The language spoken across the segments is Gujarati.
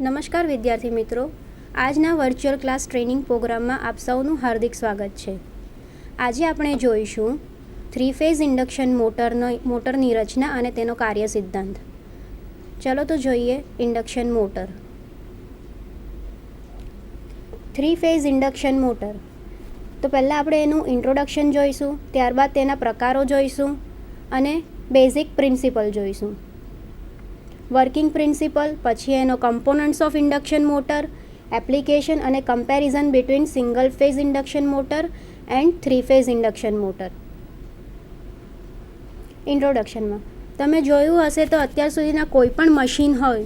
નમસ્કાર વિદ્યાર્થી મિત્રો, આજના વર્ચ્યુઅલ ક્લાસ ટ્રેનિંગ પ્રોગ્રામમાં આપ સૌનું હાર્દિક સ્વાગત છે. આજે આપણે જોઈશું 3 ફેઝ ઇન્ડક્શન મોટરની રચના અને તેનો કાર્ય સિદ્ધાંત. ચલો તો જોઈએ induction motor. 3 phase induction motor. તો પહેલાં આપણે એનું ઇન્ટ્રોડક્શન જોઈશું, ત્યારબાદ તેના પ્રકારો જોઈશું અને બેઝિક પ્રિન્સિપલ જોઈશું. વર્કિંગ પ્રિન્સિપલ, પછી એનો components of induction motor, application અને comparison between single phase induction motor and 3 phase induction motor. ઇન્ટ્રોડક્શનમાં તમે જોયું હશે તો અત્યાર સુધીના કોઈ પણ મશીન હોય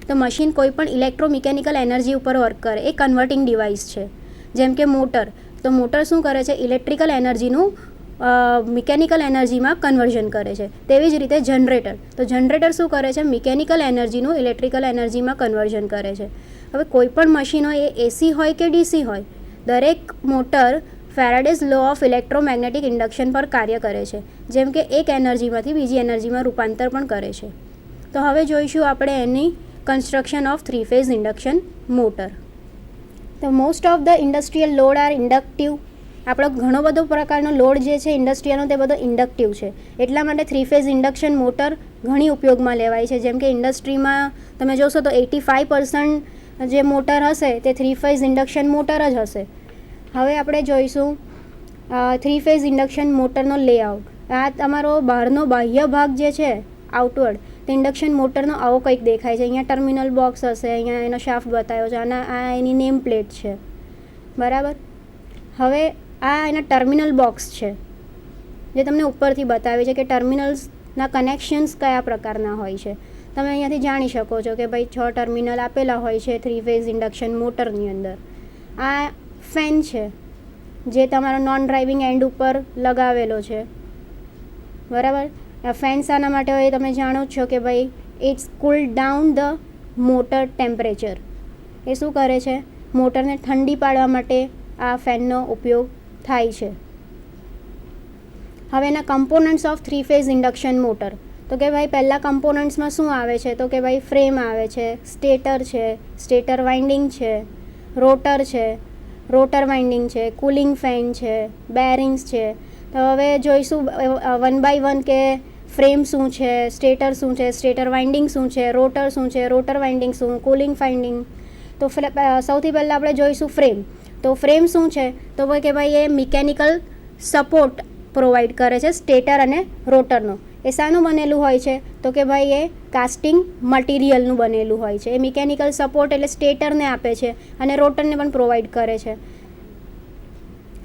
તો મશીન કોઈ પણ ઇલેક્ટ્રોમિકેનિકલ એનર્જી ઉપર વર્ક કરે, એ કન્વર્ટિંગ ડિવાઇસ છે. જેમ કે મોટર, તો મોટર શું કરે છે, ઇલેક્ટ્રિકલ એનર્જીનું મિકેનિકલ એનર્જીમાં કન્વર્ઝન કરે છે. તેવી જ રીતે જનરેટર, તો જનરેટર શું કરે છે, મિકેનિકલ એનર્જીનું ઇલેક્ટ્રિકલ એનર્જીમાં કન્વર્ઝન કરે છે. હવે કોઈ પણ મશીન હોય, એ એસી હોય કે ડીસી હોય, દરેક motor Faraday's law of electromagnetic induction પર કાર્ય કરે છે. જેમ કે એક એનર્જીમાંથી બીજી એનર્જીમાં રૂપાંતર પણ કરે છે. તો હવે જોઈશું આપણે એની construction of 3 phase induction motor. તો most of the industrial load are inductive. આપણો ઘણો બધો પ્રકારનો લોડ જે છે ઇન્ડસ્ટ્રીયલનો, તે બધો ઇન્ડક્ટિવ છે. એટલા માટે 3 ફેઝ ઇન્ડક્શન મોટર ઘણી ઉપયોગમાં લેવાય છે. જેમ કે ઇન્ડસ્ટ્રીમાં તમે જોશો તો 85% જે મોટર હશે તે 3 ફેઝ ઇન્ડક્શન મોટર જ હશે. હવે આપણે જોઈશું 3 ફેઝ ઇન્ડક્શન મોટરનો લેઆઉટ. આ તમારો બહારનો બાહ્ય ભાગ જે છે આઉટવર્ડ, તે ઇન્ડક્શન મોટરનો આવો કંઈક દેખાય છે. અહીંયા ટર્મિનલ બોક્સ હશે, અહીંયા એનો શાફ્ટ બતાવ્યો છે, અને આ એની નેમ પ્લેટ છે, બરાબર. હવે આ એના ટર્મિનલ બોક્સ છે, જે તમને ઉપરથી બતાવે છે કે ટર્મિનલ્સના કનેક્શન્સ કયા પ્રકારના હોય છે. તમે અહીંયાથી જાણી શકો છો કે ભાઈ 6 ટર્મિનલ આપેલા હોય છે 3 ફેઝ ઇન્ડક્શન મોટરની અંદર. આ ફેન છે જે તમારો નોન ડ્રાઇવિંગ એન્ડ ઉપર લગાવેલો છે, બરાબર. આ ફેન શાના માટે હોય તમે જાણો છો કે ભાઈ it's cool down the motor temperature. એ શું કરે છે, મોટરને ઠંડી પાડવા માટે આ ફેનનો ઉપયોગ થાય છે. હવે એના components of 3 phase induction motor. તો કે ભાઈ પહેલાં કમ્પોનન્ટ્સમાં શું આવે છે, તો કે ભાઈ ફ્રેમ આવે છે, સ્ટેટર છે, સ્ટેટર વાઇન્ડિંગ છે, રોટર છે, રોટર વાઇન્ડિંગ છે, કુલિંગ ફેન છે, બેરિંગ્સ છે. તો હવે જોઈશું 1 બાય 1 કે ફ્રેમ શું છે, સ્ટેટર શું છે, સ્ટેટર વાઇન્ડિંગ શું છે, રોટર શું છે, રોટર વાઇન્ડિંગ શું, કુલિંગ વાઇન્ડિંગ. તો સૌથી પહેલાં આપણે જોઈશું ફ્રેમ. તો ફ્રેમ શું છે, તો કે ભાઈ એ મિકેનિકલ સપોર્ટ પ્રોવાઈડ કરે છે સ્ટેટર અને રોટરનો. એ શાનું બનેલું હોય છે, તો કે ભાઈ એ કાસ્ટિંગ મટીરિયલનું બનેલું હોય છે. એ મિકેનિકલ સપોર્ટ એટલે સ્ટેટરને આપે છે અને રોટરને પણ પ્રોવાઈડ કરે છે.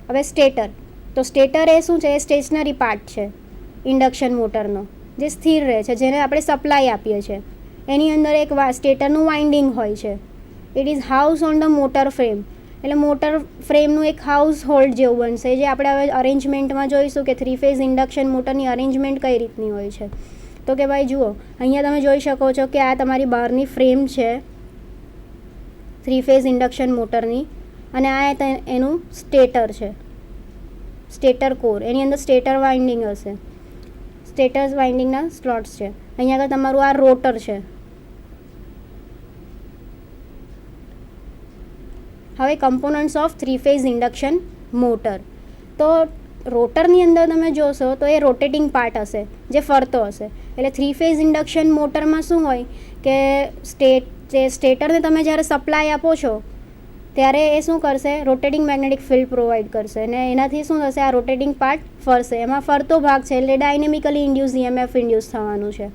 હવે સ્ટેટર, તો સ્ટેટર એ શું છે, એ સ્ટેશનરી પાર્ટ છે ઇન્ડક્શન મોટરનો, જે સ્થિર રહે છે, જેને આપણે સપ્લાય આપીએ છીએ. એની અંદર એક સ્ટેટરનું વાઇન્ડિંગ હોય છે. It is house on the motor frame. એટલે મોટર ફ્રેમનું એક હાઉસ હોલ્ડ જેવું બનશે, જે આપણે હવે અરેન્જમેન્ટમાં જોઈશું કે 3 ફેઝ ઇન્ડક્શન મોટરની અરેન્જમેન્ટ કઈ રીતની હોય છે. તો કે ભાઈ જુઓ, અહીંયા તમે જોઈ શકો છો કે આ તમારી બહારની ફ્રેમ છે 3 ફેઝ ઇન્ડક્શન મોટરની, અને આ એનું સ્ટેટર છે, સ્ટેટર કોર. એની અંદર સ્ટેટર વાઇન્ડિંગ હશે, સ્ટેટર વાઇન્ડિંગના સ્લોટ્સ છે. અહીંયા આગળ તમારું આ રોટર છે. હવે components of 3 phase induction motor. તો રોટરની અંદર તમે જોશો તો એ રોટેટિંગ પાર્ટ હશે, જે ફરતો હશે. એટલે 3 ફેઝ ઇન્ડક્શન મોટરમાં શું હોય કે સ્ટેટરને તમે જ્યારે સપ્લાય આપો છો ત્યારે એ શું કરશે, રોટેટિંગ મેગ્નેટિક ફિલ્ડ પ્રોવાઈડ કરશે, અને એનાથી શું થશે, આ રોટેટિંગ પાર્ટ ફરશે. એમાં ફરતો ભાગ છે એટલે ડાયનેમિકલી ઇન્ડ્યુસ EMF ઇન્ડ્યુસ થવાનું છે.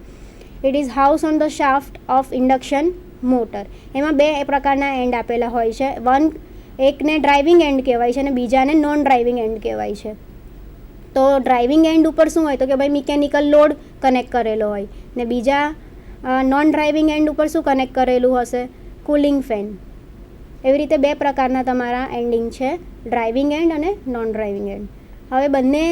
It is house on the shaft of induction motor. એમાં 2 પ્રકારના એન્ડ આપેલા હોય છે. એકને ડ્રાઇવિંગ એન્ડ કહેવાય છે અને બીજાને નોન ડ્રાઇવિંગ એન્ડ કહેવાય છે. તો ડ્રાઇવિંગ એન્ડ ઉપર શું હોય, તો કે ભાઈ મિકેનિકલ લોડ કનેક્ટ કરેલો હોય, ને બીજા નોન ડ્રાઇવિંગ એન્ડ ઉપર શું કનેક્ટ કરેલું હશે, કુલિંગ ફેન. એવી રીતે 2 પ્રકારના તમારા એન્ડિંગ છે, ડ્રાઇવિંગ એન્ડ અને નોન ડ્રાઇવિંગ એન્ડ. હવે બંને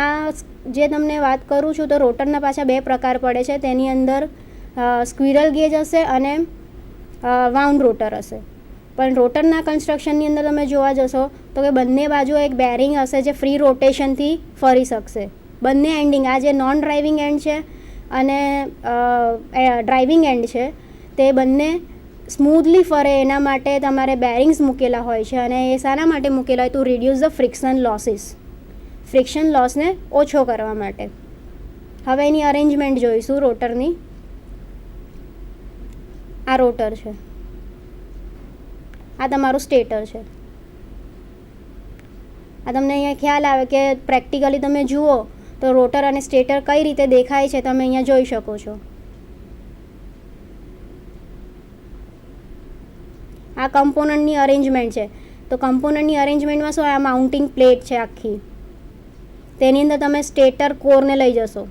આ જે તમને વાત કરું છું, તો રોટરના પાછા 2 પ્રકાર પડે છે. તેની અંદર સ્ક્વિરલ ગેજ હશે અને વાઉન્ડ રોટર હશે. પણ રોટરના કન્સ્ટ્રક્શનની અંદર તમે જોવા જશો તો કે બંને બાજુ એક બેરિંગ હશે જે ફ્રી રોટેશનથી ફરી શકશે. બંને એન્ડિંગ, આ જે નોન ડ્રાઇવિંગ એન્ડ છે અને ડ્રાઇવિંગ એન્ડ છે, તે બંને સ્મૂધલી ફરે એના માટે તમારે બેરિંગ્સ મૂકેલા હોય છે, અને એ શાના માટે મૂકેલા હોય? To reduce the friction losses, friction લોસને ઓછો કરવા માટે. હવે એની અરેન્જમેન્ટ જોઈશું રોટરની. આ રોટર છે, આ તમારું સ્ટેટર છે. આ તમને અહીંયા ખ્યાલ આવે કે પ્રેક્ટિકલી તમે જુઓ તો રોટર અને સ્ટેટર કઈ રીતે દેખાય છે તમે અહીંયા જોઈ શકો છો. આ કમ્પોનન્ટની અરેન્જમેન્ટ છે. તો કમ્પોનન્ટની અરેન્જમેન્ટમાં શું, આ માઉન્ટિંગ પ્લેટ છે આખી, તેની અંદર તમે સ્ટેટર કોરને લઈ જશો.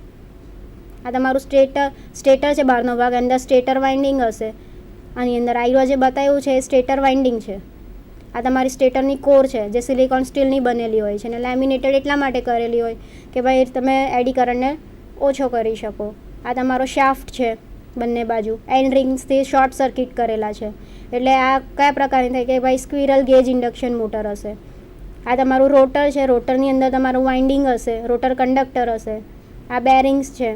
આ તમારું સ્ટેટર છે બહારનો ભાગ, અંદર સ્ટેટર વાઇન્ડિંગ હશે. આની અંદર આઈરો જે બતાવ્યું છે એ સ્ટેટર વાઇન્ડિંગ છે. આ તમારી સ્ટેટરની કોર છે જે સિલિકોન સ્ટીલની બનેલી હોય છે, અને લેમિનેટેડ એટલા માટે કરેલી હોય કે ભાઈ તમે એડી કરંટને ઓછો કરી શકો. આ તમારો શાફ્ટ છે, બંને બાજુ એન્ડ રિંગ્સથી શોર્ટ સર્કિટ કરેલા છે. એટલે આ કયા પ્રકારની થાય કે ભાઈ સ્ક્વિરલ ગેજ ઇન્ડક્શન મોટર હશે. આ તમારું રોટર છે, રોટરની અંદર તમારું વાઇન્ડિંગ હશે, રોટર કંડક્ટર હશે. આ બેરિંગ્સ છે,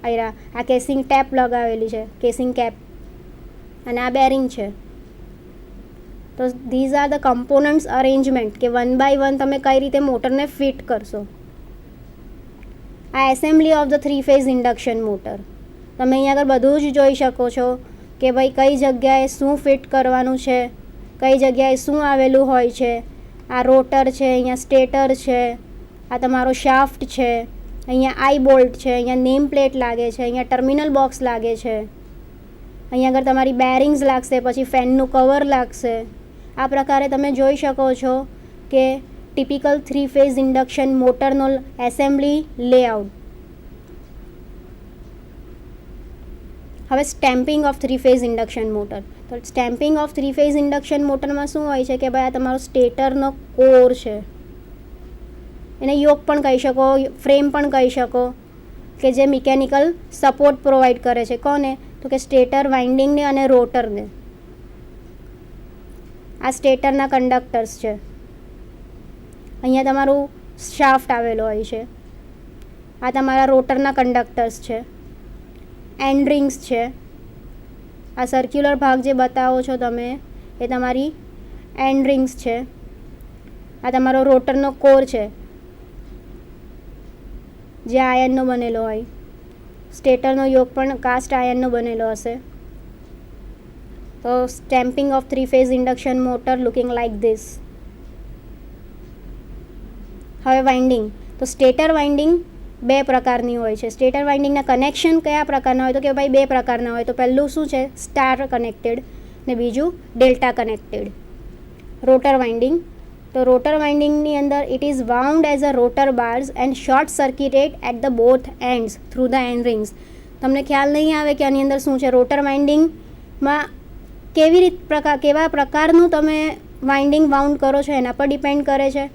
આ કેસિંગ ટેપ લગાવેલી છે, કેસિંગ કેપ, અને આ બેરિંગ છે. તો these are the components arrangement કે વન બાય વન તમે કઈ રીતે મોટરને ફિટ કરશો. આ assembly of the 3 phase induction motor. તમે અહીંયા આગળ બધું જ જોઈ શકો છો કે ભાઈ કઈ જગ્યાએ શું ફિટ કરવાનું છે, કઈ જગ્યાએ શું આવેલું હોય છે. આ રોટર છે, અહીંયા સ્ટેટર છે, આ તમારો શાફ્ટ છે, અહીંયા આઈ બોલ્ટ છે, અહીંયા નેમ પ્લેટ લાગે છે, અહીંયા ટર્મિનલ બોક્સ લાગે છે, અહીંયા આગળ તમારી બેરિંગ્સ લાગશે, પછી ફેનનું કવર લાગશે. આ પ્રકારે તમે જોઈ શકો છો કે ટિપિકલ 3 ફેઝ ઇન્ડક્શન મોટરનો એસેમ્બલી લેઆઉટ. હવે stamping of 3 phase induction motor. તો સ્ટેમ્પિંગ ઓફ 3 ફેઝ ઇન્ડક્શન મોટરમાં શું હોય છે કે ભાઈ આ તમારો સ્ટેટરનો કોર છે, એને યોક પણ કહી શકો, ફ્રેમ પણ કહી શકો, કે જે મિકેનિકલ સપોર્ટ પ્રોવાઈડ કરે છે. કોને? તો કે સ્ટેટર વાઇન્ડિંગને અને રોટરને. આ સ્ટેટરના કંડક્ટર્સ છે. અહીંયા તમારું શાફ્ટ આવેલો હોય છે. આ તમારા રોટરના કંડક્ટર્સ છે, એન્ડ રિંગ્સ છે. આ સર્ક્યુલર ભાગ જે બતાવો છો તમે એ તમારી એન્ડ રિંગ્સ છે. આ તમારો રોટરનો કોર છે જે આયર્નનો બનેલો હોય. સ્ટેટરનો યોક પણ કાસ્ટ આયર્નનો બનેલો હશે. તો stamping of 3 phase induction motor looking like this. હવે વાઇન્ડિંગ. તો સ્ટેટર વાઇન્ડિંગ બે પ્રકારની હોય છે. સ્ટેટર વાઇન્ડિંગના કનેક્શન કયા પ્રકારના હોય? તો કે ભાઈ બે પ્રકારના હોય. તો પહેલું શું છે? સ્ટાર કનેક્ટેડ, ને બીજું ડેલ્ટા કનેક્ટેડ. Rotor winding. તો રોટર વાઇન્ડિંગની અંદર it is wound as a rotor bars and short circuited at the both ends through the end rings. તમને ખ્યાલ નહીં આવે કે આની અંદર શું છે. રોટર વાઇન્ડિંગમાં કેવા પ્રકારનું તમે વાઇન્ડિંગ વાઉન્ડ કરો છો એના પર ડિપેન્ડ કરે છે.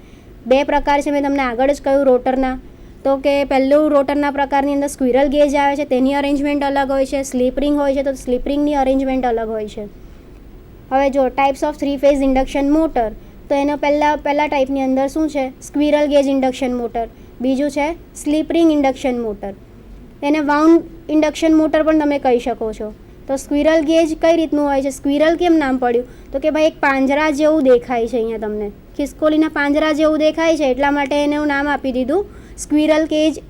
બે પ્રકાર છે, મેં તમને આગળ જ કહ્યું રોટરના. તો કે પહેલું રોટરના પ્રકારની અંદર સ્ક્વિરલ ગેજ આવે છે, તેની અરેન્જમેન્ટ અલગ હોય છે. સ્લીપ રિંગ હોય છે તો સ્લીપ રિંગની અરેન્જમેન્ટ અલગ હોય છે. હવે જો types of 3 phase induction motor. તો એનો પહેલા ટાઈપની અંદર શું છે? Squirrel cage induction motor. બીજું છે સ્લીપ રિંગ ઇન્ડક્શન મોટર. એને વાઉન્ડ ઇન્ડક્શન મોટર પણ તમે કહી શકો છો. તો સ્ક્વિરલ ગેજ કઈ રીતનું હોય છે? સ્ક્વિરલ કેમ નામ પડ્યું? તો કે ભાઈ એક પાંજરા જેવું દેખાય છે. અહીંયા તમને ખિસકોલીના પાંજરા જેવું દેખાય છે એટલા માટે એનું નામ આપી દીધું સ્ક્વિરલ ગેજ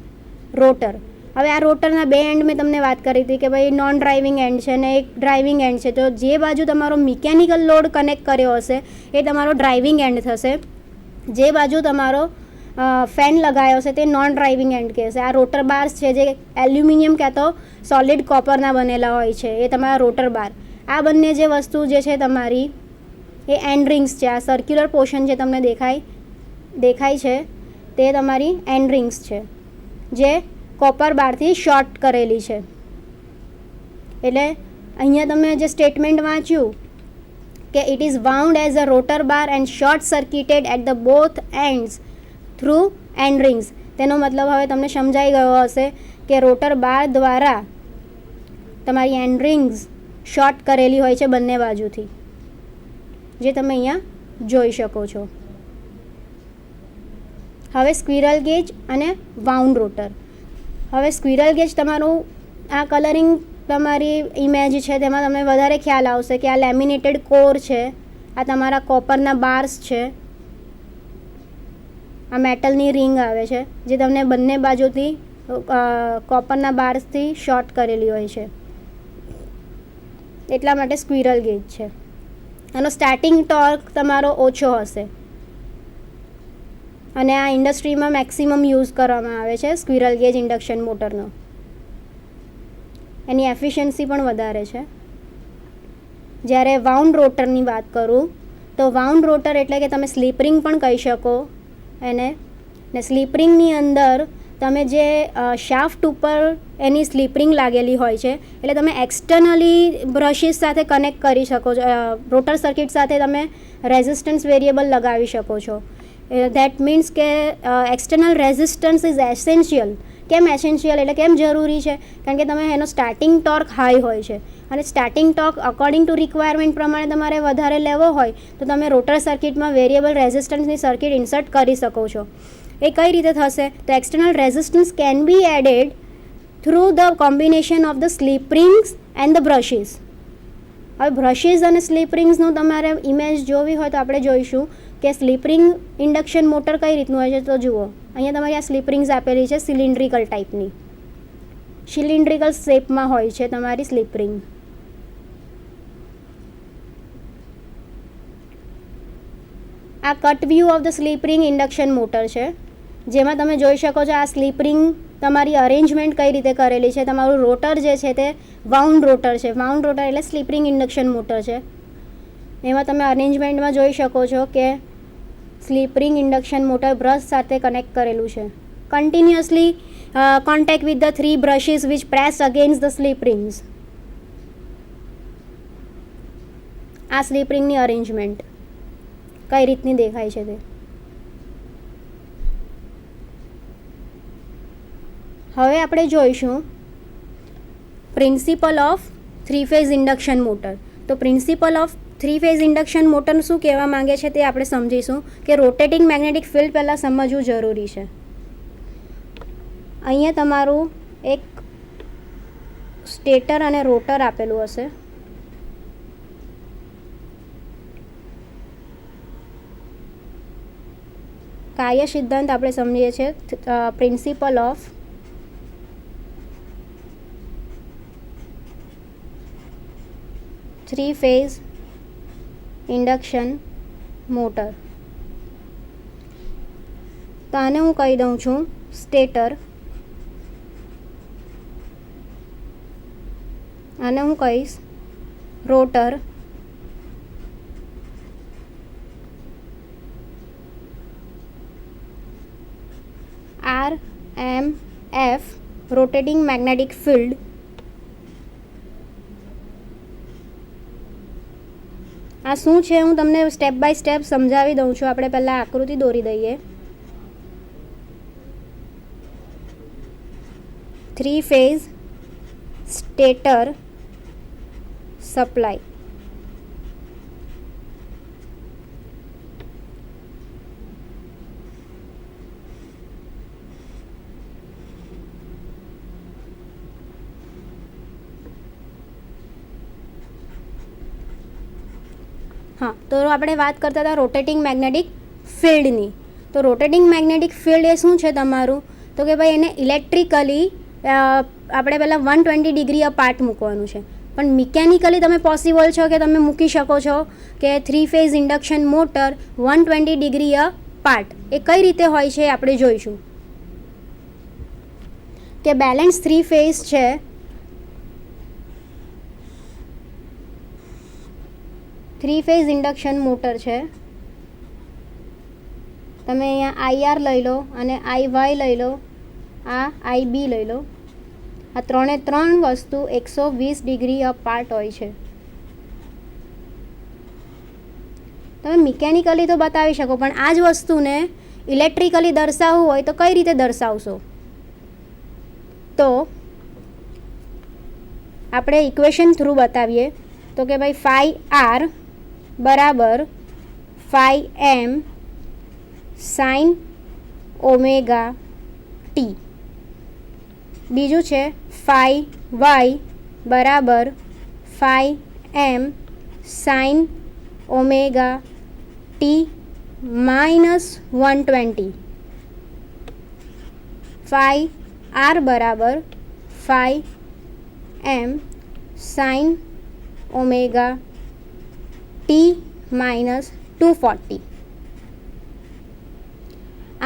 રોટર. હવે આ રોટરના બે એન્ડ મેં તમને વાત કરી હતી કે ભાઈ નોન ડ્રાઇવિંગ એન્ડ છે અને એક ડ્રાઇવિંગ એન્ડ છે. તો જે બાજુ તમારો મિકેનિકલ લોડ કનેક્ટ કર્યો હશે એ તમારો ડ્રાઇવિંગ એન્ડ થશે. જે બાજુ તમારો ફેન લગાવ્યો છે તે નોન ડ્રાઇવિંગ એન્ડ કહેશે. આ રોટર બાર્સ છે જે એલ્યુમિનિયમ કાં તો સોલિડ કોપરના બનેલા હોય છે, એ તમારા રોટર બાર. આ બંને જે વસ્તુ જે છે તમારી એ એન્ડ રિંગ્સ છે. આ સર્ક્યુલર પોર્શન જે તમને દેખાય છે તે તમારી એન્ડ રિંગ્સ છે જે કોપર બારથી શોર્ટ કરેલી છે. એટલે અહીંયા તમે જે સ્ટેટમેન્ટ વાંચ્યું કે it is wound as a rotor bar and short circuited at the both ends through end rings. તેનો મતલબ હવે તમને સમજાઈ ગયો હશે કે રોટર બાર દ્વારા તમારી એન્ડ રિંગ્સ શોર્ટ કરેલી હોય છે બંને બાજુથી, જે તમે અહીંયા જોઈ શકો છો. હવે સ્ક્વિરલ ગેજ અને વાઉન્ડ રોટર. હવે સ્ક્વિરલ ગેજ તમારું આ કલરિંગ તમારી ઇમેજ છે તેમાં તમને વધારે ખ્યાલ આવશે કે આ લેમિનેટેડ કોર છે, આ તમારા કોપરના બાર્સ છે, આ મેટલની રિંગ આવે છે જે તમને બંને બાજુથી કોપરના બાર્સથી શોર્ટ કરેલી હોય છે, એટલા માટે સ્ક્વિરલ ગેજ છે. આનો સ્ટાર્ટિંગ ટોર્ક તમારો ઓછો હશે અને આ ઇન્ડસ્ટ્રીમાં મેક્સિમમ યુઝ કરવામાં આવે છે સ્ક્વિરલ ગેજ ઇન્ડક્શન મોટરનો. એની એફિશિયન્સી પણ વધારે છે. જ્યારે વાઉન્ડ રોટરની વાત કરું તો વાઉન્ડ રોટર એટલે કે તમે સ્લીપ રિંગ પણ કહી શકો એને, ને સ્લીપ રિંગની અંદર તમે જે શાફ્ટ ઉપર એની સ્લીપ રિંગ લાગેલી હોય છે એટલે તમે એક્સટર્નલી બ્રશિસ સાથે કનેક્ટ કરી શકો છો, રોટર સર્કિટ સાથે તમે રેઝિસ્ટન્સ વેરિયેબલ લગાવી શકો છો. ધેટ મીન્સ કે એક્સટર્નલ રેઝિસ્ટન્સ ઇઝ એસેન્શિયલ. કેમ એસેન્શિયલ એટલે કેમ જરૂરી છે? કારણ કે તમે એનો સ્ટાર્ટિંગ ટોર્ક હાઈ હોય છે અને starting torque according to requirement પ્રમાણે તમારે વધારે લેવો હોય તો તમે રોટર સર્કિટમાં વેરિયેબલ રેઝિસ્ટન્સની સર્કિટ ઇન્સર્ટ કરી શકો છો. એ કઈ રીતે થશે? તો external resistance can be added through the combination of the slip rings and the brushes. હવે બ્રશિસ અને સ્લીપ રિંગ્સનું તમારે ઇમેજ જોવી હોય તો આપણે જોઈશું કે સ્લીપ રિંગ ઇન્ડક્શન મોટર કઈ રીતનું હોય છે. તો જુઓ, અહીંયા તમારી આ સ્લીપ રિંગ્સ આપેલી છે સિલિન્ડ્રિકલ ટાઈપની, સિલિન્ડ્રિકલ શેપમાં હોય છે તમારી સ્લીપ રિંગ. આ cut view of the slip ring induction motor છે જેમાં તમે જોઈ શકો છો આ સ્લીપ રિંગ તમારી અરેન્જમેન્ટ કઈ રીતે કરેલી છે. તમારું રોટર જે છે તે વાઉન્ડ રોટર છે. વાઉન્ડ રોટર એટલે સ્લીપ રિંગ ઇન્ડક્શન મોટર છે. એમાં તમે અરેન્જમેન્ટમાં જોઈ શકો છો કે slip ring induction motor brush સાથે કનેક્ટ કરેલું છે. Continuously contact with the 3 brushes which press against the slip rings. આ સ્લીપ રિંગની અરેન્જમેન્ટ કઈ રીતની દેખાય છે તે. હવે આપણે જોઈશું principle of 3 phase induction motor. તો principle of 3 phase induction motor શું કહેવા માંગે છે તે આપણે સમજીશું કે રોટેટિંગ મેગ્નેટિક ફિલ્ડ પહેલાં સમજવું જરૂરી છે. અહીંયા તમારું એક સ્ટેટર અને રોટર આપેલું હશે. કાર્ય સિદ્ધાંત આપણે સમજીએ છીએ principal of three phase induction motor. તો આને હું કહી દઉં છું સ્ટેટર, આને હું કહીશ rotor, RMF rotating magnetic field, આ શું છે હું તમને સ્ટેપ બાય સ્ટેપ સમજાવી દઉં છું. આપણે પહેલાં આકૃતિ દોરી દઈએ. 3 ફેઝ સ્ટેટર સપ્લાય. હા, તો આપણે વાત કરતા હતા રોટેટિંગ મેગ્નેટિક ફિલ્ડની. તો રોટેટિંગ મેગ્નેટિક ફિલ્ડ એ શું છે તમારું? તો કે ભાઈ એને ઇલેક્ટ્રિકલી આપણે પહેલાં 120 ડિગ્રી અપાર્ટ મૂકવાનું છે, પણ મિકેનિકલી તમે પોસિબલ છો કે તમે મૂકી શકો છો કે 3 phase induction motor 120 degree apart. એ કઈ રીતે હોય છે આપણે જોઈશું. કે બેલેન્સ 3 ફેઝ છે, થ્રી ફેઝ ઇન્ડક્શન મોટર છે. તમે અહીંયા IR લઈ લો અને IY લઈ લો, આ IB લઈ લો. આ ત્રણ વસ્તુ 120 ડિગ્રી અપાર્ટ હોય છે. તમે મિકેનિકલી તો બતાવી શકો, પણ આ જ વસ્તુને ઇલેક્ટ્રિકલી દર્શાવવું હોય તો કઈ રીતે દર્શાવશો? તો આપણે ઇક્વેશન થ્રુ બતાવીએ. તો કે ભાઈ phi r બરાબર phi m sin omega t. બીજું છે phi y બરાબર 5m sin omega T minus 120. 5r બરાબર 5m sin omega T minus 240.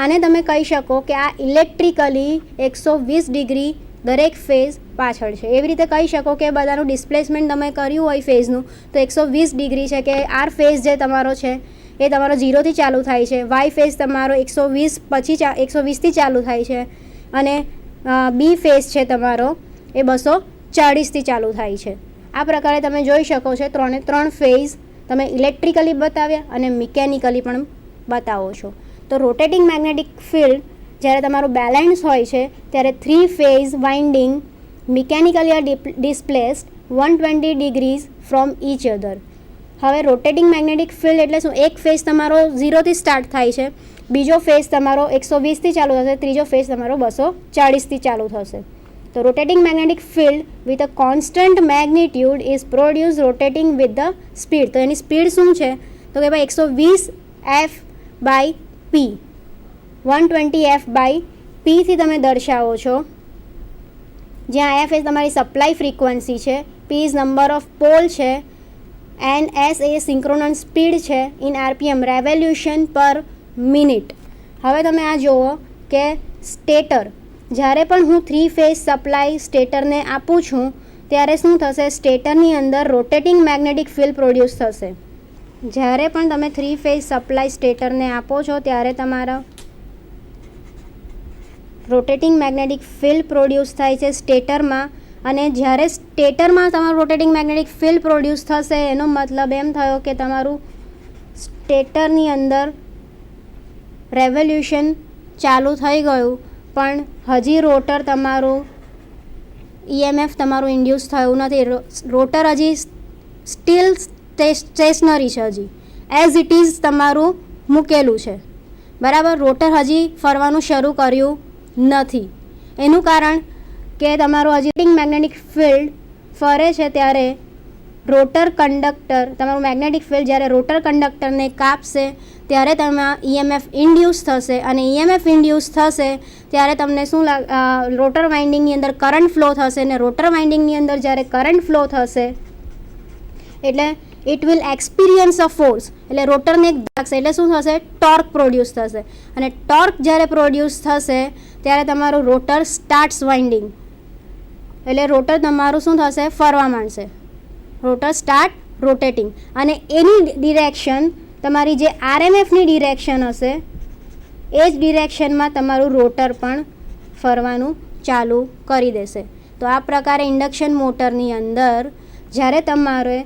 આને તમે કહી શકો કે આ ઇલેક્ટ્રિકલી 120 ડિગ્રી દરેક ફેઝ પાછળ છે. એવી રીતે કહી શકો કે બધાનું ડિસ્પ્લેસમેન્ટ તમે કર્યું હોય ફેઝનું તો 120 ડિગ્રી છે, કે આર ફેઝ જે તમારો છે એ તમારો 0થી ચાલુ થાય છે, વાય ફેઝ તમારો 120 પછી 120થી ચાલુ થાય છે, અને બી ફેઝ છે તમારો એ 240થી ચાલુ થાય છે. આ પ્રકારે તમે જોઈ શકો છો 3 ફેઝ તમે ઇલેક્ટ્રિકલી બતાવ્યા અને મિકેનિકલી પણ બતાવો છો. તો રોટેટિંગ મેગ્નેટિક ફિલ્ડ જ્યારે તમારું બેલેન્સ હોય છે ત્યારે 3 phase winding mechanically are displaced 120 degrees from each other. હવે રોટેટિંગ મેગ્નેટિક ફિલ્ડ એટલે શું? એક ફેઝ તમારો 0થી સ્ટાર્ટ થાય છે, બીજો ફેઝ તમારો 120થી ચાલુ થશે, ત્રીજો ફેઝ તમારો 240થી ચાલુ થશે. તો rotating magnetic field with a constant magnitude is produce rotating with the speed. તો એની સ્પીડ શું છે? તો કે ભાઈ 120 f/p 120 f/p થી તમે દર્શાવો છો, જ્યાં f એ તમારી સપ્લાય ફ્રીક્વન્સી છે, p is number of pole છે, એન્ડ s એ સિંક્રોનસ સ્પીડ છે in rpm revolution per minute. હવે તમે આ જુઓ કે સ્ટેટર, જ્યારે પણ હું 3 ફેઝ સપ્લાય સ્ટેટરને આપું છું ત્યારે શું થશે? સ્ટેટરની અંદર રોટેટિંગ મેગ્નેટિક ફિલ્ડ પ્રોડ્યુસ થશે. જ્યારે પણ તમે 3 ફેઝ સપ્લાય સ્ટેટરને આપો છો ત્યારે તમારા રોટેટિંગ મેગ્નેટિક ફિલ્ડ પ્રોડ્યુસ થાય છે સ્ટેટરમાં, અને જ્યારે સ્ટેટરમાં તમારું રોટેટિંગ મેગ્નેટિક ફિલ્ડ પ્રોડ્યુસ થશે એનો મતલબ એમ થયો કે તમારું સ્ટેટરની અંદર રેવોલ્યુશન ચાલુ થઈ ગયું, પણ હજી રોટર તમારું EMF તમારું ઇન્ડ્યુસ થયું નથી. રોટર હજી સ્ટીલ સ્ટેશનરી છે, હજી એઝ ઇટ ઇઝ તમારું મૂકેલું છે, બરાબર. રોટર હજી ફરવાનું શરૂ કર્યું નથી. એનું કારણ કે તમારું હજી મેગ્નેટિક ફિલ્ડ ફરે છે ત્યારે રોટર કંડક્ટર, તમારું મેગ્નેટિક ફિલ્ડ જ્યારે રોટર કંડક્ટરને કાપશે ત્યારે તેમાં EMF ઇન્ડ્યુસ થશે, અને EMF ઇન્ડ્યુસ થશે ત્યારે તમને શું રોટર વાઇન્ડિંગની અંદર કરંટ ફ્લો થશે, અને રોટર વાઇન્ડિંગની અંદર જ્યારે કરંટ ફ્લો થશે એટલે it will experience a force, એટલે રોટરને એક લાગશે, એટલે શું થશે? ટોર્ક પ્રોડ્યુસ થશે, અને ટોર્ક જ્યારે પ્રોડ્યુસ થશે ત્યારે તમારું રોટર સ્ટાર્ટ્સ વાઇન્ડિંગ, એટલે રોટર તમારું શું થશે? ફરવા માંડશે. રોટર સ્ટાર્ટ રોટેટિંગ, અને એની ડિરેક્શન તમારી જે RMFની ડિરેક્શન હશે એ જ ડિરેક્શનમાં તમારું રોટર પણ ફરવાનું ચાલુ કરી દેશે. તો આ પ્રકારે ઇન્ડક્શન મોટરની અંદર જ્યારે તમારે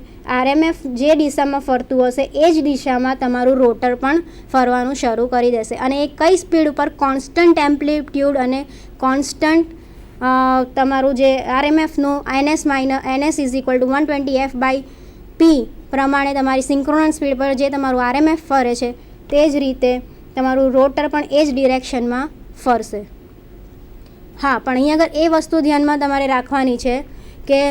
RMF જે દિશામાં ફરતું હશે એ જ દિશામાં તમારું રોટર પણ ફરવાનું શરૂ કરી દેશે, અને એ કઈ સ્પીડ ઉપર? કોન્સ્ટન્ટ એમ્પ્લિટ્યૂડ અને કોન્સ્ટન્ટ તમારું જે RMFનું NS is equal to 120 f/p પ્રમાણે તમારી સિંક્રોનસ સ્પીડ પર જે તમારું RMF ફરે છે તે જ રીતે તમારું રોટર પણ એ જ ડિરેક્શનમાં ફરશે. હા, પણ અહીં આગળ એ વસ્તુ ધ્યાનમાં તમારે રાખવાની છે કે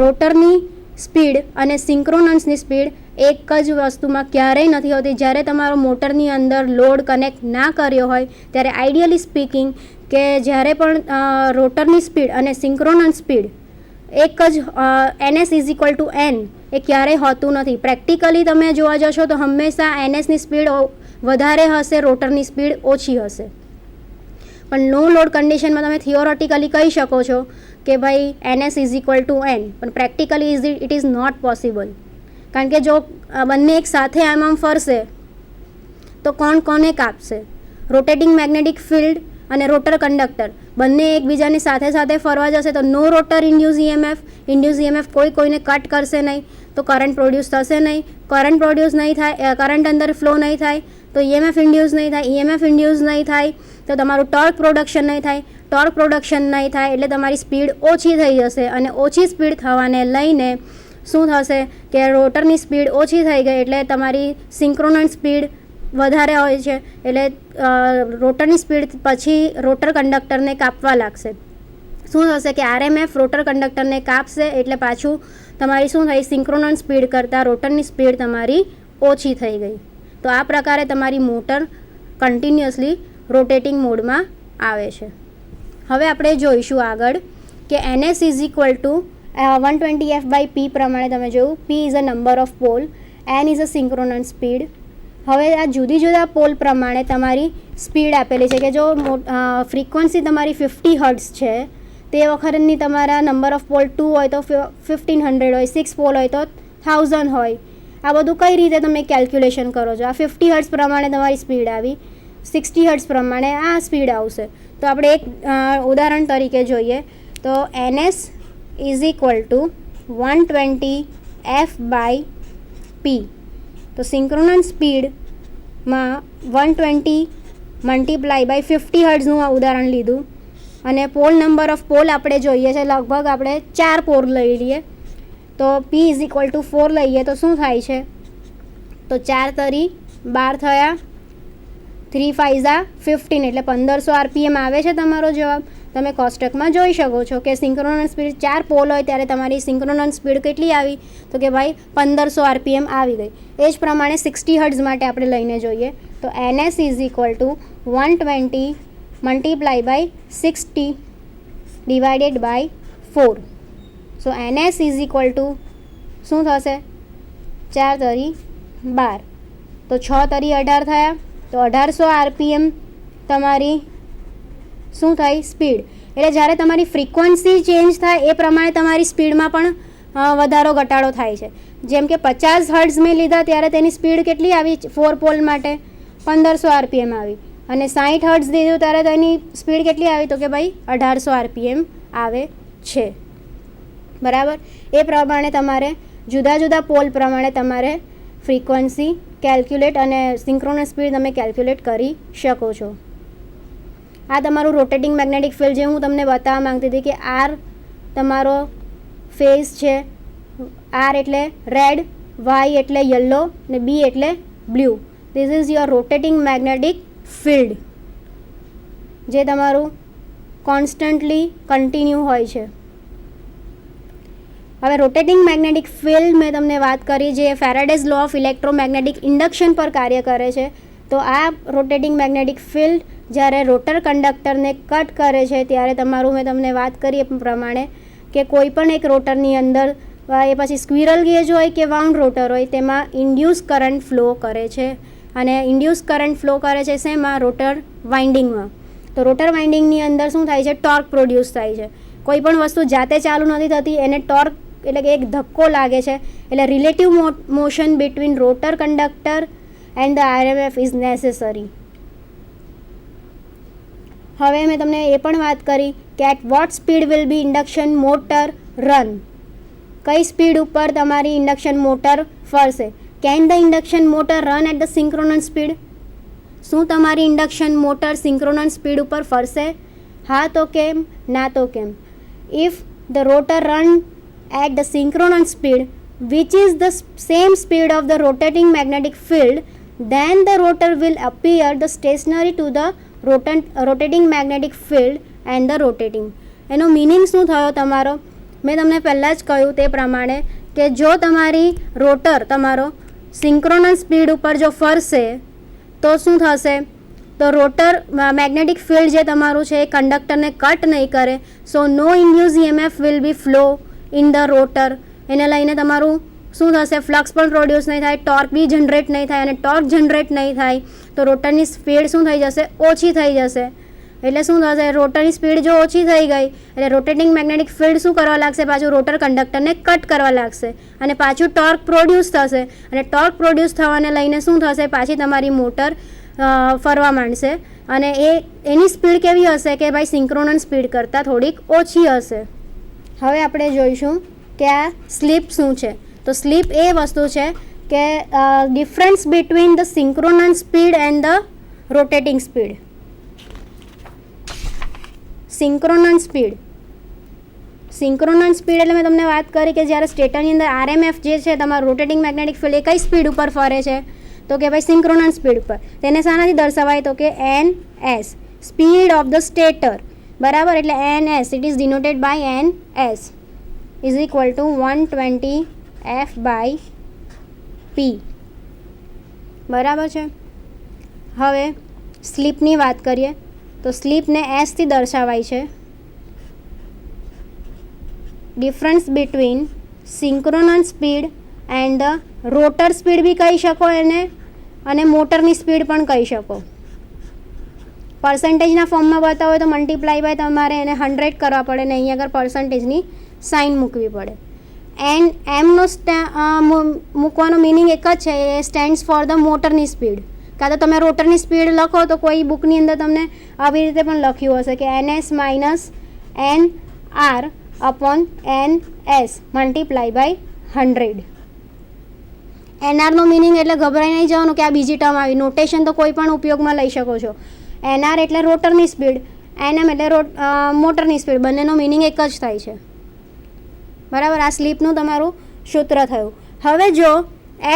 રોટરની સ્પીડ અને સિંક્રોનસની સ્પીડ એક જ વસ્તુમાં ક્યારેય નથી હોતી. જ્યારે તમારો મોટરની અંદર લોડ કનેક્ટ ના કર્યો હોય ત્યારે આઈડિયલી સ્પીકિંગ કે જ્યારે પણ રોટરની સ્પીડ અને સિંક્રોનસ સ્પીડ એક જ NS is equal to N એ ક્યારેય હોતું નથી. પ્રેક્ટિકલી તમે જોવા જશો તો હંમેશા NSની સ્પીડ વધારે હશે, રોટરની સ્પીડ ઓછી હશે. પણ નો લોડ કન્ડિશનમાં તમે થિયોરેટિકલી કહી શકો છો કે ભાઈ NS is equal to N, પણ practically it is not possible. કારણ કે જો બંને એક સાથે આમ ફરશે તો કોણ કોને કાપશે? રોટેટિંગ મેગ્નેટિક ફિલ્ડ અને રોટર કંડક્ટર બંને એકબીજાની સાથે સાથે ફરવા જશે તો નો રોટર ઇન્ડ્યુસ EMF કોઈને કટ કરશે નહીં, તો કરંટ પ્રોડ્યુસ થશે નહીં. કરંટ પ્રોડ્યુસ નહીં થાય, કરંટ અંદર ફ્લો નહીં થાય તો EMF ઇન્ડ્યુસ નહીં થાય. EMF ઇન્ડ્યુસ નહીં થાય તો તમારું ટોર્ક પ્રોડક્શન નહીં થાય. ટોર્ક પ્રોડક્શન નહીં થાય એટલે તમારી સ્પીડ ઓછી થઈ જશે, અને ઓછી સ્પીડ થવાને લઈને શું થશે કે રોટરની સ્પીડ ઓછી થઈ ગઈ એટલે તમારી સિંક્રોનસ સ્પીડ વધારે હોય છે, એટલે રોટરની સ્પીડ પછી રોટર કંડક્ટરને કાપવા લાગશે. શું થશે કે RMF રોટર કંડક્ટરને કાપશે એટલે પાછું તમારી શું થઈ સિંક્રોનસ સ્પીડ કરતાં રોટરની સ્પીડ તમારી ઓછી થઈ ગઈ. તો આ પ્રકારે તમારી મોટર કન્ટિન્યુઅસલી રોટેટિંગ મોડમાં આવે છે. હવે આપણે જોઈશું આગળ કે NS is equal two 120F/P પ્રમાણે તમે જોયું P is a number of pole, N is a synchronous speed. હવે આ જુદી જુદા પોલ પ્રમાણે તમારી સ્પીડ આપેલી છે કે જો ફ્રીક્વન્સી તમારી 50 હર્ટ્ઝ છે તે વખતની તમારા નંબર ઓફ પોલ 2 હોય તો 1500 હોય, 6 પોલ હોય તો 1000 હોય. આ બધું કઈ રીતે તમે કેલ્ક્યુલેશન કરો છો? આ 50 હર્ટ્ઝ પ્રમાણે તમારી સ્પીડ આવી, 60 હર્ટ્ઝ પ્રમાણે આ સ્પીડ આવશે. તો આપણે એક ઉદાહરણ તરીકે જોઈએ તો NS is equal two 120F/P. તો સિંક્રોનસ સ્પીડમાં 120 મલ્ટીપ્લાય બાય 50 હર્ટ્ઝનું આ ઉદાહરણ લીધું અને પોલ નંબર ઓફ પોલ આપણે જોઈએ છે લગભગ આપણે 4 પોલ લઈ લઈએ તો P ઇઝ ઇક્વલ ટુ 4 લઈએ તો શું થાય છે? તો 4 તરી 12 થયા, 3 5 15 એટલે 1500 RPM આવે છે તમારો જવાબ. તમે કોષ્ટકમાં જોઈ શકો છો કે સિંક્રોનસ સ્પીડ 4 પોલ હોય ત્યારે તમારી સિંક્રોનસ સ્પીડ કેટલી આવી? તો કે ભાઈ 1500 RPM આવી ગઈ. એ જ પ્રમાણે 60 હર્ટ્ઝ માટે આપણે લઈને જોઈએ તો NS is equal to 120 multiply by 60 divided by 4. So NS is equal to શું થશે? 4 તરી 12 તો 6 તરી 18 થયા તો 1800 RPM તમારી શું થઈ સ્પીડ. એટલે જ્યારે તમારી ફ્રીક્વન્સી ચેન્જ થાય એ પ્રમાણે તમારી સ્પીડમાં પણ વધારો ઘટાડો થાય છે. જેમ કે 50 હર્ટ્ઝ મેં લીધા ત્યારે તેની સ્પીડ કેટલી આવી 4 પોલ માટે? 1500 RPM આવી. અને 60 હર્ટ્ઝ લીધું ત્યારે તેની સ્પીડ કેટલી આવી? તો કે ભાઈ 1800 RPM આવે છે. બરાબર. એ પ્રમાણે તમારે જુદા જુદા પોલ પ્રમાણે તમારે ફ્રીક્વન્સી કેલ્ક્યુલેટ અને સિંક્રોનસ સ્પીડ તમે કેલ્ક્યુલેટ કરી શકો છો. આ તમારું રોટેટિંગ મેગ્નેટિક ફિલ્ડ જે હું તમને બતાવવા માંગતી હતી કે R તમારો ફેઝ છે, R એટલે રેડ, Y એટલે યલો ને B એટલે blue. This is your rotating magnetic field જે તમારું કોન્સ્ટન્ટલી કન્ટિન્યુ હોય છે. હવે રોટેટિંગ મેગ્નેટિક ફિલ્ડ મેં તમને વાત કરી જે Faraday's law of electromagnetic induction પર કાર્ય કરે છે. તો આ રોટેટિંગ મેગ્નેટિક ફિલ્ડ જ્યારે રોટર કંડક્ટરને કટ કરે છે ત્યારે તમારું મેં તમને વાત કરી એ પ્રમાણે કે કોઈ પણ એક રોટરની અંદર એ પછી સ્ક્વિરલ ગેજ હોય કે વાઉન્ડ રોટર હોય તેમાં ઇન્ડ્યુસ કરંટ ફ્લો કરે છે. અને ઇન્ડ્યુસ કરંટ ફ્લો કરે છે શેમાં? રોટર વાઇન્ડિંગમાં. તો રોટર વાઇન્ડિંગની અંદર શું થાય છે? ટોર્ક પ્રોડ્યુસ થાય છે. કોઈ પણ વસ્તુ જાતે ચાલુ નથી થતી, એને ટોર્ક એટલે કે એક ધક્કો લાગે છે. એટલે relative motion between rotor conductor and the RMF is necessary. હવે મેં તમને એ પણ વાત કરી કે at what speed will be induction motor run. કઈ સ્પીડ ઉપર તમારી ઇન્ડક્શન મોટર ફરશે? Can the induction motor run at the synchronous speed? શું તમારી ઇન્ડક્શન મોટર સિંક્રોનસ સ્પીડ ઉપર ફરશે? હા તો કેમ? ના તો કેમ? If the rotor run at the synchronous speed which is the same speed of the rotating magnetic field, then the rotor will appear the stationary to the rotating magnetic field and the rotating. એનો મિનિંગ શું થયો તમારો? મેં તમને પહેલાં જ કહ્યું તે પ્રમાણે કે જો તમારી રોટર તમારો સિંક્રોનસ સ્પીડ ઉપર જો ફરશે તો શું થશે? તો રોટર મેગ્નેટિક ફિલ્ડ જે તમારું છે એ કંડક્ટરને કટ નહીં કરે. So no induce EMF will be flow in the rotor. એને લઈને તમારું શું થશે? ફ્લક્સ પણ પ્રોડ્યુસ નહીં થાય, ટોર્ક બી જનરેટ નહીં થાય. અને ટોર્ક જનરેટ નહીં થાય તો રોટરની સ્પીડ શું થઈ જશે? ઓછી થઈ જશે. એટલે શું થશે? રોટરની સ્પીડ જો ઓછી થઈ ગઈ એટલે રોટેટિંગ મેગ્નેટિક ફિલ્ડ શું કરવા લાગશે? પાછું રોટર કંડક્ટરને કટ કરવા લાગશે અને પાછું ટોર્ક પ્રોડ્યુસ થશે. અને ટોર્ક પ્રોડ્યુસ થવાને લઈને શું થશે? પાછી તમારી મોટર ફરવા માંડશે. અને એની સ્પીડ કેવી હશે કે ભાઈ સિંક્રોનસ સ્પીડ કરતાં થોડીક ઓછી હશે. હવે આપણે જોઈશું કે આ સ્લીપ શું છે. તો સ્લીપ એ વસ્તુ છે કે difference between the synchronous speed and the rotating speed. Synchronous speed એટલે મેં તમને વાત કરી કે જ્યારે સ્ટેટરની અંદર RMF જે છે તમારું રોટેટિંગ મેગ્નેટિક ફિલ્ડ એ કઈ સ્પીડ ઉપર ફરે છે? તો કે ભાઈ સિંક્રોનસ સ્પીડ ઉપર. તેને શાનાથી દર્શાવાય? તો કે NS speed of the stator. બરાબર. એટલે NS it is denoted by NS is equal to 120 F/P. બરાબર છે. હવે સ્લીપની વાત કરીએ તો સ્લીપને એસથી દર્શાવાય છે. Difference between synchronous speed and the rotor speed બી કહી શકો એને, અને મોટરની સ્પીડ પણ કહી શકો. પર્સન્ટેજના ફોર્મમાં બતાવો તો મલ્ટીપ્લાય બાય તમારે એને 100 કરવા પડે ને અહીંયા આગળ પર્સન્ટેજની સાઇન મૂકવી પડે. એન્ડ એમનો મૂકવાનો મિનિંગ એક જ છે, એ સ્ટેન્ડ્સ ફોર ધ મોટરની સ્પીડ. કાં તો તમે રોટરની સ્પીડ લખો તો કોઈ બુકની અંદર તમને આવી રીતે પણ લખ્યું હશે કે NS minus NR upon NS multiply by 100. NRનો મિનિંગ એટલે ગભરાઈ નહીં જવાનું કે આ બીજી ટર્મ આવી. નોટેશન તો કોઈ પણ ઉપયોગમાં લઈ શકો છો. NR એટલે રોટરની સ્પીડ, NM એટલે મોટરની સ્પીડ, બંનેનો મિનિંગ એક જ થાય છે. બરાબર. આ સ્લીપનું તમારું સૂત્ર થયું. હવે જો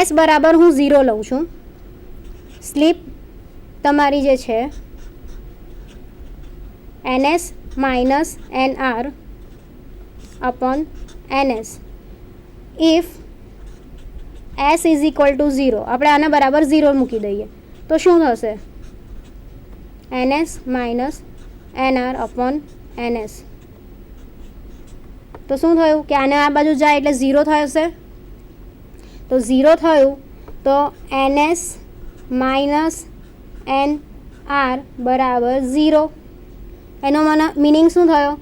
S બરાબર હું 0 લઉં છું, સ્લીપ તમારી જે છે NS minus NR upon NS if S is equal two 0, આપણે આના બરાબર 0 મૂકી દઈએ તો શું થશે? NS minus NR upon NS. તો શું થયું કે આને આ બાજુ જાય એટલે 0 થશે. તો 0 થયું તો NS માઇનસ NR બરાબર 0. એનો મિનિંગ શું થયો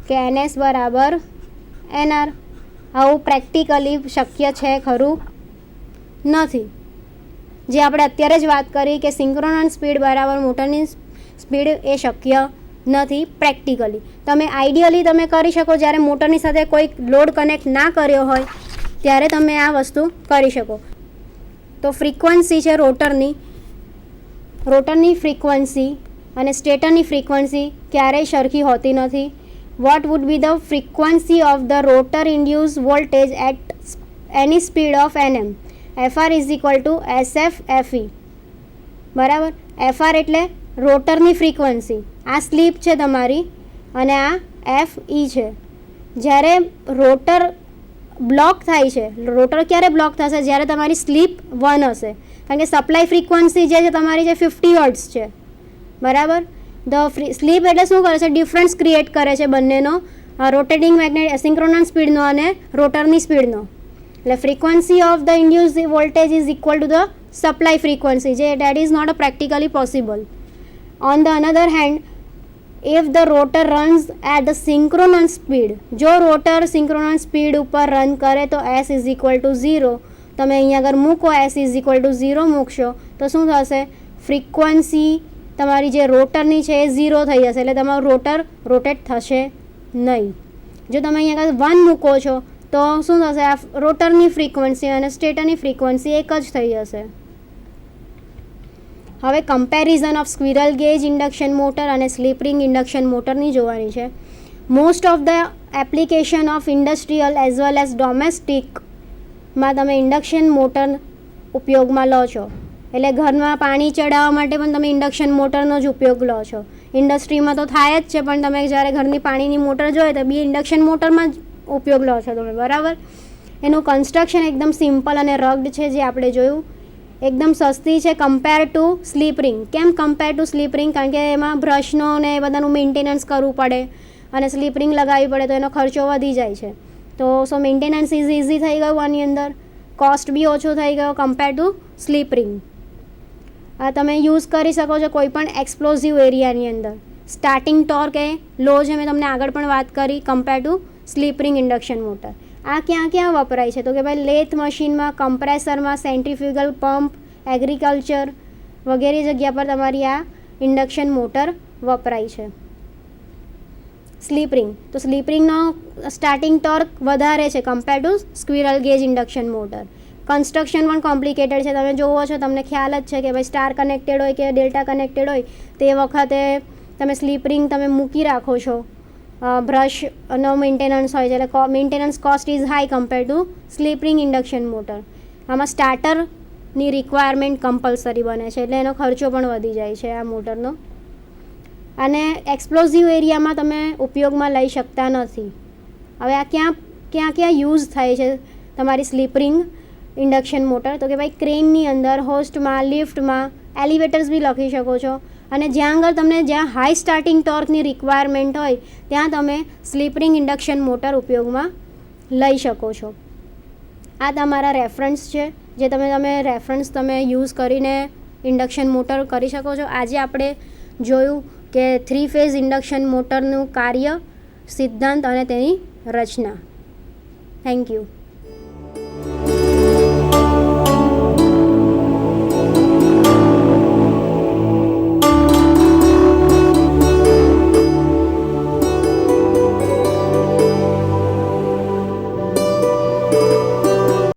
કે NS બરાબર NR. આવું પ્રેક્ટિકલી શક્ય છે ખરું? નથી. જે આપણે અત્યારે જ વાત કરી કે સિંક્રોનસ સ્પીડ બરાબર મોટરની સ્પીડ, એ શક્ય નથી પ્રેક્ટિકલી. તમે આઈડિયલી તમે કરી શકો જ્યારે મોટરની સાથે કોઈ લોડ કનેક્ટ ના કર્યો હોય ત્યારે તમે આ વસ્તુ કરી શકો. તો ફ્રીક્વન્સી છે રોટરની ફ્રીક્વન્સી અને સ્ટેટરની ફ્રીક્વન્સી ક્યારેય સરખી હોતી નથી. What would be the frequency of the rotor induce voltage at any speed of NM? FR is equal to SF FE. બરાબર. FR એટલે રોટરની ફ્રીક્વન્સી, આ સ્લીપ છે તમારી, અને આ FE છે. જ્યારે રોટર બ્લોક થાય છે, રોટર ક્યારે બ્લોક થશે? જ્યારે તમારી સ્લીપ 1 હશે. કારણ કે સપ્લાય ફ્રીક્વન્સી જે છે તમારી જે 50 હર્ટ્ઝ છે. બરાબર. સ્લીપ એટલે શું કરે છે? ડિફરન્સ ક્રિએટ કરે છે બંનેનો, રોટેટિંગ સિંક્રોનસ સ્પીડનો અને રોટરની સ્પીડનો. એટલે frequency of the induce voltage is equal to the supply frequency, જે that is not a practically possible. On the another hand, if the rotor runs at the synchronous speed, જો રોટર સિંક્રોનસ સ્પીડ ઉપર રન કરે તો S ઇઝ ઇક્વલ ટુ 0. તમે અહીંયા આગળ મૂકો S ઇઝ ઇક્વલ ટુ 0 મૂકશો તો શું થશે? ફ્રીક્વન્સી તમારી જે રોટરની છે એ 0 થઈ જશે, એટલે તમારું રોટર રોટેટ થશે નહીં. જો તમે અહીંયા આગળ 1 મૂકો છો તો શું થશે? આ રોટરની ફ્રીક્વન્સી અને સ્ટેટરની ફ્રીક્વન્સી એક જ થઈ જશે. હવે comparison of squirrel cage induction motor અને સ્લીપ રિંગ ઇન્ડક્શન મોટરની જોવાની છે. Most of the application of industrial as well as ડોમેસ્ટિકમાં તમે ઇન્ડક્શન મોટર ઉપયોગમાં લો છો. એટલે ઘરમાં પાણી ચડાવવા માટે પણ તમે ઇન્ડક્શન મોટરનો જ ઉપયોગ લો છો. ઇન્ડસ્ટ્રીમાં તો થાય જ છે, પણ તમે જ્યારે ઘરની પાણીની મોટર જોઈએ તો બી ઇન્ડક્શન મોટરમાં જ ઉપયોગ લો છો તમે. બરાબર. એનું કન્સ્ટ્રક્શન એકદમ સિમ્પલ અને રગ્ડ છે, જે આપણે જોયું. એકદમ સસ્તી છે કમ્પેર ટુ સ્લીપ રિંગ. કેમ કમ્પેર ટુ સ્લીપ રિંગ? કારણ કે એમાં બ્રશનો ને એ બધાનું મેન્ટેનન્સ કરવું પડે, અને સ્લીપ રિંગ લગાવવી પડે તો એનો ખર્ચો વધી જાય છે. તો મેન્ટેનન્સ ઇઝી થઈ ગયું આની અંદર, કોસ્ટ બી ઓછો થઈ ગયો કમ્પેર ટુ સ્લીપ રિંગ. આ તમે યુઝ કરી શકો છો કોઈ પણ એક્સપ્લોઝિવ એરિયાની અંદર. સ્ટાર્ટિંગ ટોર્ક એ લો છે, મેં તમને આગળ પણ વાત કરી compare to sleep ring induction motor. આ ક્યાં વપરાય છે? તો કે ભાઈ લેથ મશીનમાં, કમ્પ્રેસરમાં, સેન્ટ્રીફ્યુગલ પંપ, એગ્રીકલ્ચર વગેરે જગ્યા પર તમારી આ ઇન્ડક્શન મોટર વપરાય છે. સ્લીપ રિંગ, તો સ્લીપ રિંગનો સ્ટાર્ટિંગ ટોર્ક વધારે છે compare to squirrel cage induction motor. Construction પણ કોમ્પ્લિકેટેડ છે. તમે જોવો છો, તમને ખ્યાલ જ છે કે ભાઈ સ્ટાર કનેક્ટેડ હોય કે ડેલ્ટા કનેક્ટેડ હોય તે વખતે તમે સ્લીપ રિંગ તમે મૂકી રાખો છો. બ્રશનો મેન્ટેનન્સ હોય છે, એટલે maintenance cost is high compare to sleep ring induction motor. આમાં સ્ટાર્ટરની રિક્વાયરમેન્ટ કમ્પલસરી બને છે, એટલે એનો ખર્ચો પણ વધી જાય છે આ મોટરનો. અને એક્સપ્લોઝિવ એરિયામાં તમે ઉપયોગમાં લઈ શકતા નથી. હવે આ ક્યાં યુઝ થાય છે તમારી સ્લીપ રિંગ ઇન્ડક્શન મોટર? તો કે ભાઈ ક્રેનની અંદર, હોસ્ટમાં, લિફ્ટમાં, એલિવેટર્સ બી લખી શકો છો. અને જ્યાં હાઈ સ્ટાર્ટિંગ ટોર્કની રિક્વાયરમેન્ટ હોય ત્યાં તમે સ્લીપ રિંગ ઇન્ડક્શન મોટર ઉપયોગમાં લઈ શકો છો. આ તમારા રેફરન્સ છે જે તમે રેફરન્સ યુઝ કરીને ઇન્ડક્શન મોટર કરી શકો છો. આજે આપણે જોયું કે 3 ફેઝ ઇન્ડક્શન મોટરનું કાર્ય, સિદ્ધાંત અને તેની રચના. Thank you.